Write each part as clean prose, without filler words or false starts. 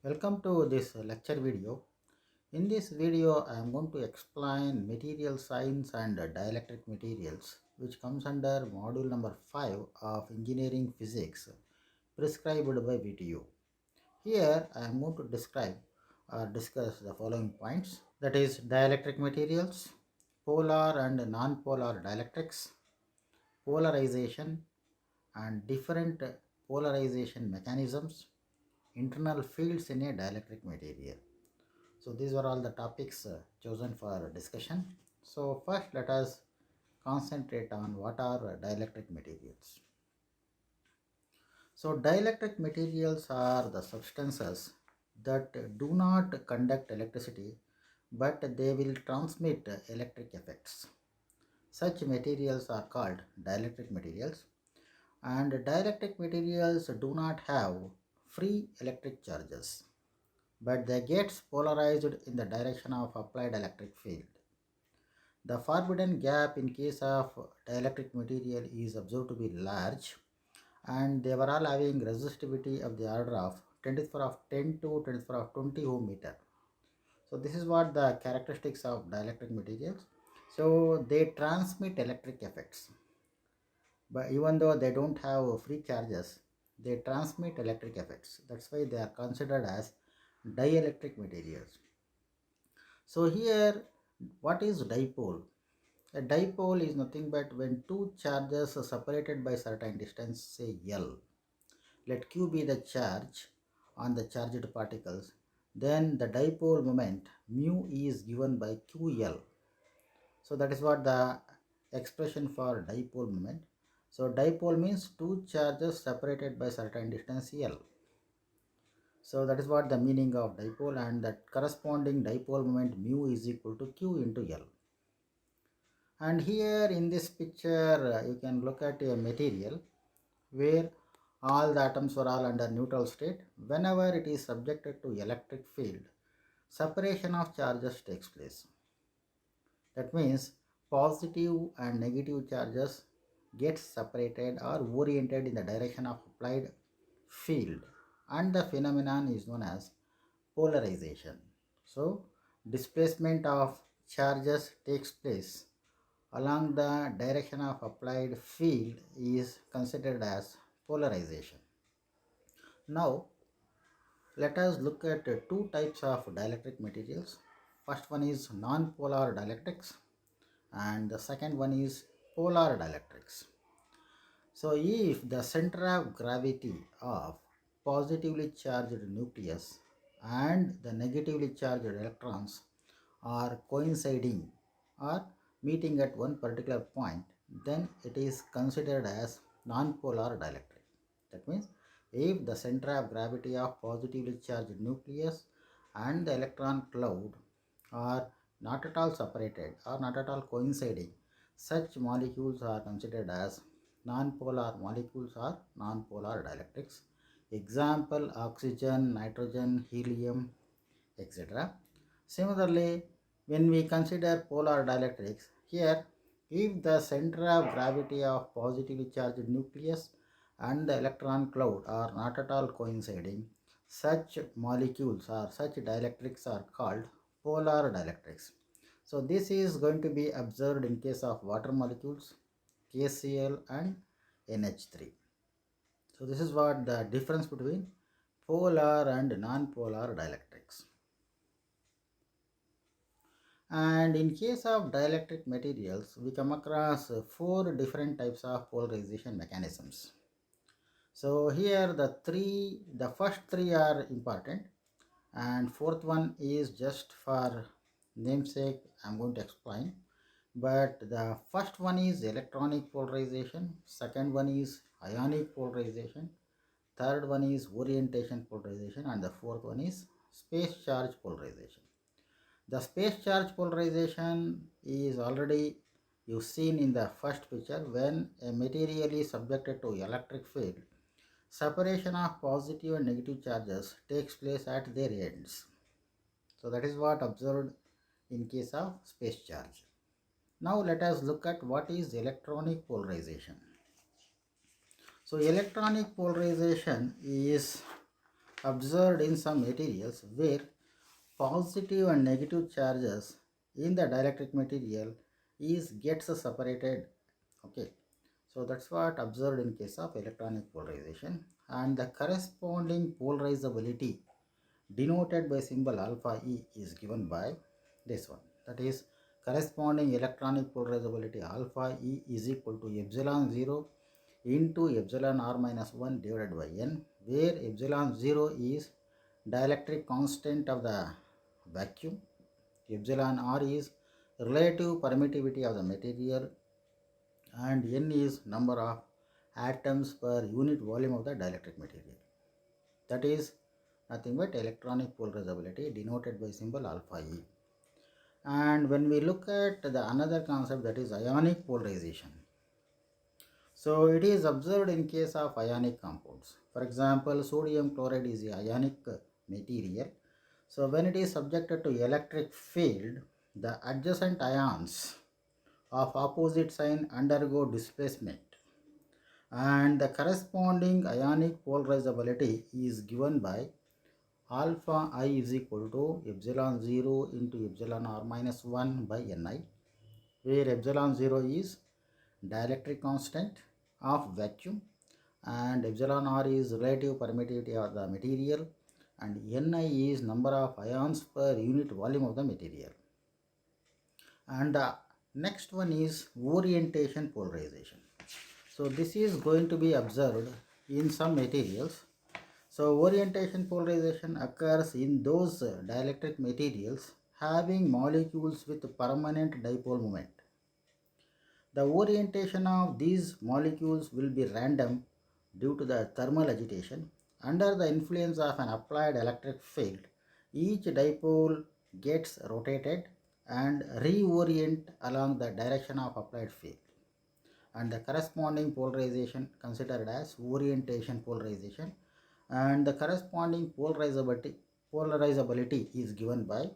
Welcome to this lecture video. In this video, I am going to explain material science and dielectric materials, which comes under module number 5 of engineering physics prescribed by VTU. Here, I am going to describe or discuss the following points, that is dielectric materials, polar and non-polar dielectrics, polarization and different polarization mechanisms, internal fields in a dielectric material. So these were all the topics chosen for discussion. So first let us concentrate on what are dielectric materials. So dielectric materials are the substances that do not conduct electricity but they will transmit electric effects. Such materials are called dielectric materials, and dielectric materials do not have free electric charges, but they get polarized in the direction of applied electric field. The forbidden gap in case of dielectric material is observed to be large, and they were all having resistivity of the order of 10 to the power of 10 to 10 to the power of 20 ohm meter. So this is what the characteristics of dielectric materials. So they transmit electric effects, but even though they don't have free charges, they transmit electric effects. That's why they are considered as dielectric materials. So here, what is dipole? A dipole is nothing but when two charges are separated by certain distance, say L. Let Q be the charge on the charged particles. Then the dipole moment mu is given by QL. So that is what the expression for dipole moment. So dipole means two charges separated by certain distance L. So that is what the meaning of dipole, and that corresponding dipole moment mu is equal to Q into L. And here in this picture you can look at a material where all the atoms are all under neutral state. Whenever it is subjected to electric field, separation of charges takes place. That means positive and negative charges get separated or oriented in the direction of applied field, and the phenomenon is known as polarization. So displacement of charges takes place along the direction of applied field is considered as polarization. Now let us look at two types of dielectric materials. First one is non-polar dielectrics and the second one is polar dielectrics. So if the center of gravity of positively charged nucleus and the negatively charged electrons are coinciding or meeting at one particular point, then it is considered as non-polar dielectric. That means if the center of gravity of positively charged nucleus and the electron cloud are not at all separated or not at all coinciding, such molecules are considered as non-polar molecules or non-polar dielectrics. Example: oxygen, nitrogen, helium, etc. Similarly, when we consider polar dielectrics, here if the center of gravity of positively charged nucleus and the electron cloud are not at all coinciding, such molecules or such dielectrics are called polar dielectrics. So this is going to be observed in case of water molecules, KCl and NH3. So this is what the difference between polar and non-polar dielectrics. And in case of dielectric materials, we come across four different types of polarization mechanisms. So here the first three are important, and fourth one is just for namesake I'm going to explain. But the first one is electronic polarization, second one is ionic polarization, third one is orientation polarization, and the fourth one is space charge polarization. The space charge polarization is already you've seen in the first picture. When a material is subjected to electric field, separation of positive and negative charges takes place at their ends. So that is what observed in case of space charge. Now let us look at what is electronic polarization. So electronic polarization is observed in some materials where positive and negative charges in the dielectric material is gets separated. Okay, so that's what observed in case of electronic polarization, and the corresponding polarizability denoted by symbol alpha E is given by this one, that is corresponding electronic polarizability alpha E is equal to epsilon 0 into epsilon r minus 1 divided by n, where epsilon 0 is dielectric constant of the vacuum, epsilon r is relative permittivity of the material, and n is number of atoms per unit volume of the dielectric material. That is nothing but electronic polarizability denoted by symbol alpha E. And when we look at the another concept, that is ionic polarization. So it is observed in case of ionic compounds. For example, sodium chloride is a ionic material. So when it is subjected to electric field, the adjacent ions of opposite sign undergo displacement, and the corresponding ionic polarizability is given by alpha I is equal to epsilon 0 into epsilon r minus 1 by Ni, where epsilon 0 is dielectric constant of vacuum and epsilon r is relative permittivity of the material, and Ni is number of ions per unit volume of the material. And the next one is orientation polarization. So this is going to be observed in some materials. So orientation polarization occurs in those dielectric materials having molecules with permanent dipole moment. The orientation of these molecules will be random due to the thermal agitation. Under the influence of an applied electric field, each dipole gets rotated and reorient along the direction of applied field, and the corresponding polarization considered as orientation polarization, and the corresponding polarizability is given by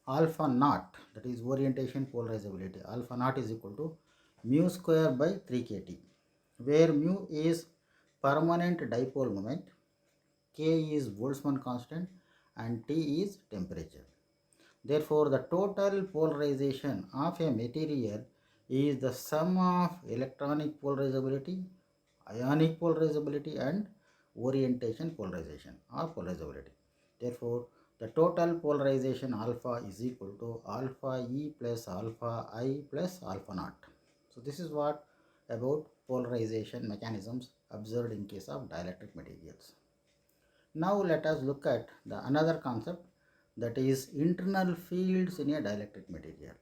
alpha naught, that is orientation polarizability. Alpha naught is equal to mu square by 3kt, where mu is permanent dipole moment, k is Boltzmann constant, and T is temperature. Therefore, the total polarization of a material is the sum of electronic polarizability, ionic polarizability, and orientation polarization or polarizability. Therefore, the total polarization alpha is equal to alpha E plus alpha I plus alpha naught. So this is what about polarization mechanisms observed in case of dielectric materials. Now let us look at the another concept, that is internal fields in a dielectric material.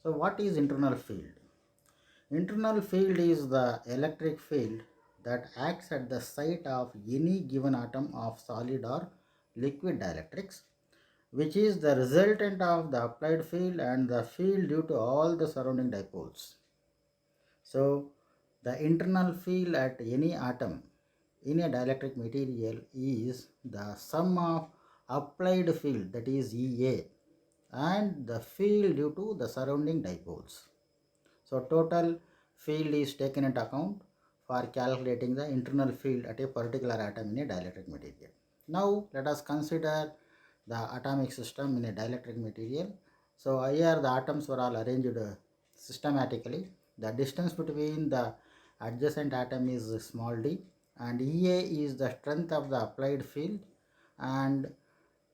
So what is internal field? Internal field is the electric field that acts at the site of any given atom of solid or liquid dielectrics, which is the resultant of the applied field and the field due to all the surrounding dipoles. So the internal field at any atom in a dielectric material is the sum of applied field, that is EA, and the field due to the surrounding dipoles. So total field is taken into account for calculating the internal field at a particular atom in a dielectric material. Now let us consider the atomic system in a dielectric material. So here the atoms were all arranged systematically. The distance between the adjacent atom is small d, and EA is the strength of the applied field. And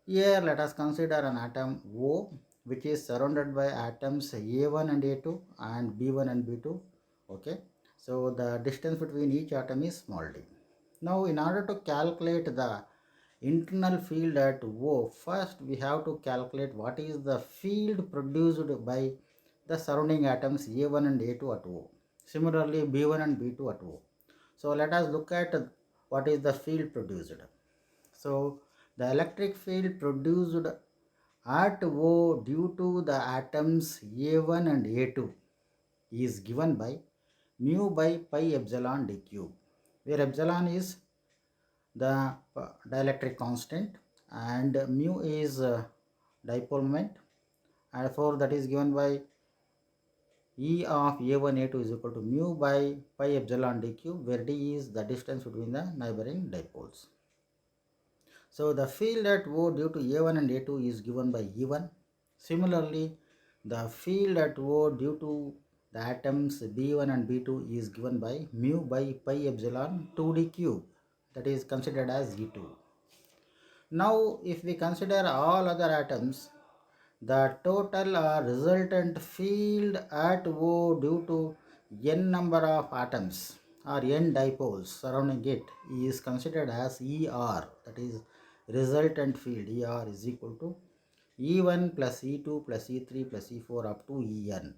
here let us consider an atom O, which is surrounded by atoms A1 and A2 and B1 and B2. Okay, so the distance between each atom is small d. Now in order to calculate the internal field at O, first we have to calculate what is the field produced by the surrounding atoms A1 and A2 at O. Similarly B1 and B2 at O. So let us look at what is the field produced. So the electric field produced at O due to the atoms A1 and A2 is given by mu by pi epsilon d cube, where epsilon is the dielectric constant and mu is dipole moment, and therefore that is given by E of A1 A2 is equal to mu by pi epsilon d cube, where d is the distance between the neighboring dipoles. So the field at O due to A1 and A2 is given by E1. Similarly, the field at O due to the atoms B1 and B2 is given by mu by pi epsilon 2d cube, that is considered as E2. Now if we consider all other atoms, the total resultant field at O due to n number of atoms or n dipoles surrounding it is considered as ER, that is resultant field. ER is equal to E1 plus E2 plus E3 plus E4 up to En.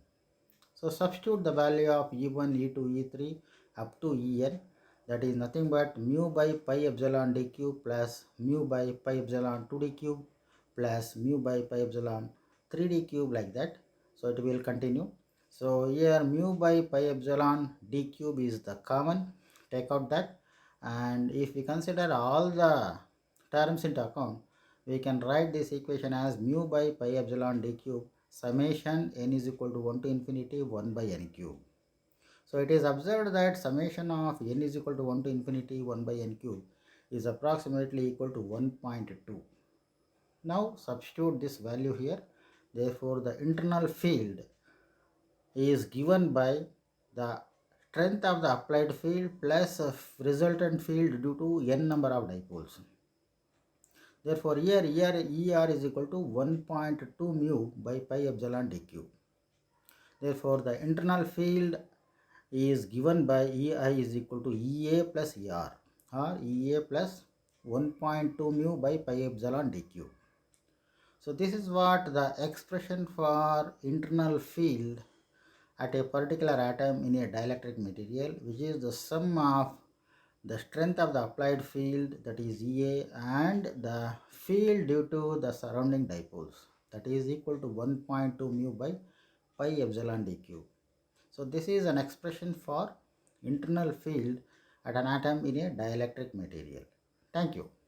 So substitute the value of E1, E2, E3 up to En, that is nothing but mu by pi epsilon d cube plus mu by pi epsilon 2d cube plus mu by pi epsilon 3d cube, like that. So it will continue. So here mu by pi epsilon d cube is the common, take out that, and if we consider all the terms into account, we can write this equation as mu by pi epsilon d cube summation n is equal to 1 to infinity 1 by n cube. So it is observed that summation of n is equal to 1 to infinity 1 by n cube is approximately equal to 1.2. Now substitute this value here. Therefore the internal field is given by the strength of the applied field plus resultant field due to n number of dipoles. Therefore here ER is equal to 1.2 mu by pi epsilon d cube. Therefore the internal field is given by EI is equal to EA plus ER, or EA plus 1.2 mu by pi epsilon d cube. So this is what the expression for internal field at a particular atom in a dielectric material, which is the sum of the strength of the applied field, that is EA, and the field due to the surrounding dipoles, that is equal to 1.2 mu by pi epsilon d cube. So this is an expression for internal field at an atom in a dielectric material. Thank you.